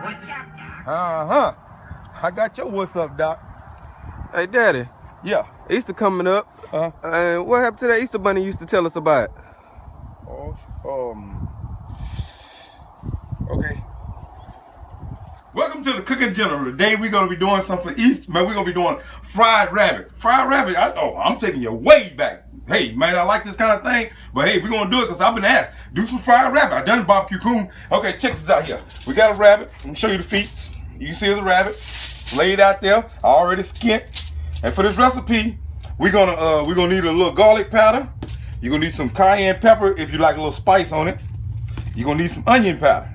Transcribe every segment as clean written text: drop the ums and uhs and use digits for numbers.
Uh-huh. I got your what's up, Doc. Hey, Daddy. Yeah. Easter coming up. And what happened to that Easter bunny you used to tell us about? Okay. Welcome to the Cooking General. Today we're gonna be doing something for Easter. Man, we're gonna be doing fried rabbit. Fried rabbit. I'm taking you way back. Hey, you might not like this kind of thing, but hey, we're gonna do it because I've been asked. Do some fried rabbit. I done barbecue coon. Okay, check this out here. We got a rabbit. I'm gonna show you the feet. You can see it's a rabbit. Laid out there. I already skinned. And for this recipe, we're gonna need a little garlic powder. You're gonna need some cayenne pepper if you like a little spice on it. You're gonna need some onion powder.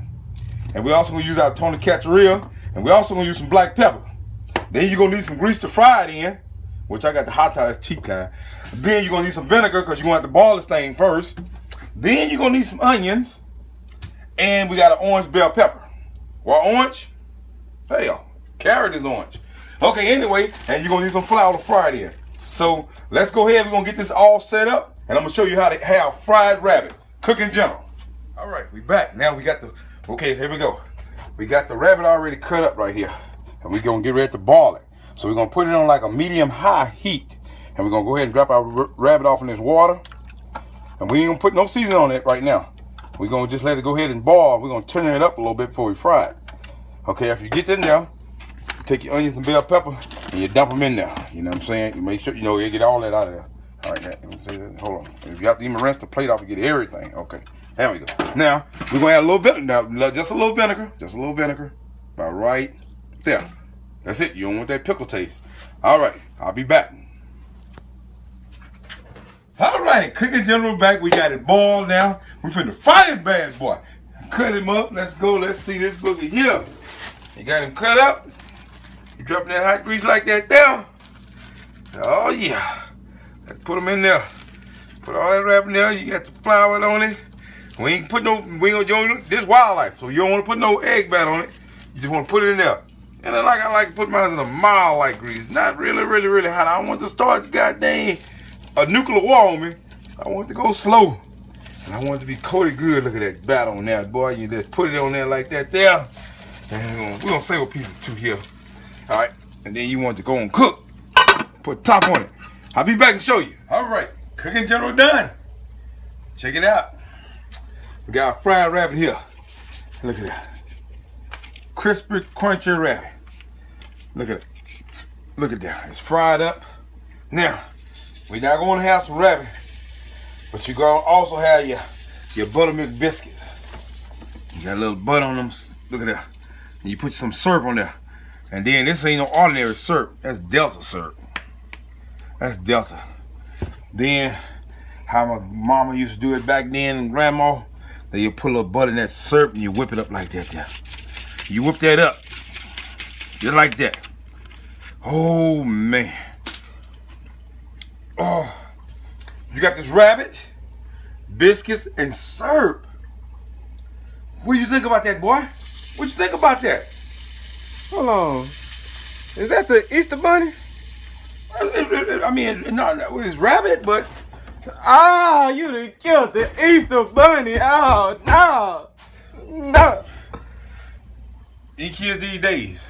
And we're also gonna use our Tony Cacciarella, and we're also gonna use some black pepper. Then you're gonna need some grease to fry it in, which I got the hot ties cheap kind. Then you're gonna need some vinegar because you're gonna have to boil this thing first. Then you're gonna need some onions, and we got an orange bell pepper. Well, orange? Hell, carrot is orange. Okay, anyway, and you're gonna need some flour to fry it in. So let's go ahead. We're gonna get this all set up, and I'm gonna show you how to have fried rabbit. Cooking General. All right, we back. Now we got the. Okay, here we go. We got the rabbit already cut up right here. And we're going to get ready to boil it. So we're going to put it on like a medium-high heat. And we're going to go ahead and drop our rabbit off in this water. And we ain't going to put no seasoning on it right now. We're going to just let it go ahead and boil. We're going to turn it up a little bit before we fry it. Okay, after you get in there, you take your onions and bell pepper and you dump them in there. You know what I'm saying? You make sure, you get all that out of there. All right, hold on. If you have to even rinse the plate off and get everything. Okay. There we go. Now, we're going to add a little vinegar. Now, just a little vinegar. Just a little vinegar. About right there. That's it. You don't want that pickle taste. All right. I'll be back. All right. Cooking General back. We got it boiled now. We're finna fry this bad boy. Cut him up. Let's go. Let's see this boogie here. You got him cut up. You dropping that hot grease like that there. Oh, yeah. Let's put him in there. Put all that wrap in there. You got the flour on it. We ain't put no, this wildlife, so you don't want to put no egg bat on it. You just want to put it in there. And then I like to put mine in a mild light grease. Not really hot. I don't want to start goddamn a nuclear war on me. I want it to go slow. And I want it to be coated good. Look at that bat on there, boy. You just put it on there like that there. And we're going to save a piece or two here. All right. And then you want it to go and cook. Put top on it. I'll be back and show you. All right. Cooking General done. Check it out. We got a fried rabbit here. Look at that. Crispy, crunchy rabbit. Look at it. Look at that. It's fried up. Now, we're not going to have some rabbit, but you're going to also have your buttermilk biscuits. You got a little butter on them. Look at that. And you put some syrup on there. And then this ain't no ordinary syrup. That's Delta syrup. That's Delta. Then, how my mama used to do it back then and grandma, then you put a little butter in that syrup and you whip it up like that there. You whip that up. Just like that. Oh, man. Oh. You got this rabbit, biscuits, and syrup. What do you think about that, boy? What you think about that? Hold on. Is that the Easter bunny? I mean, no, it's rabbit, but... Ah, you done killed the Easter bunny. Oh, no. No. These kids these days.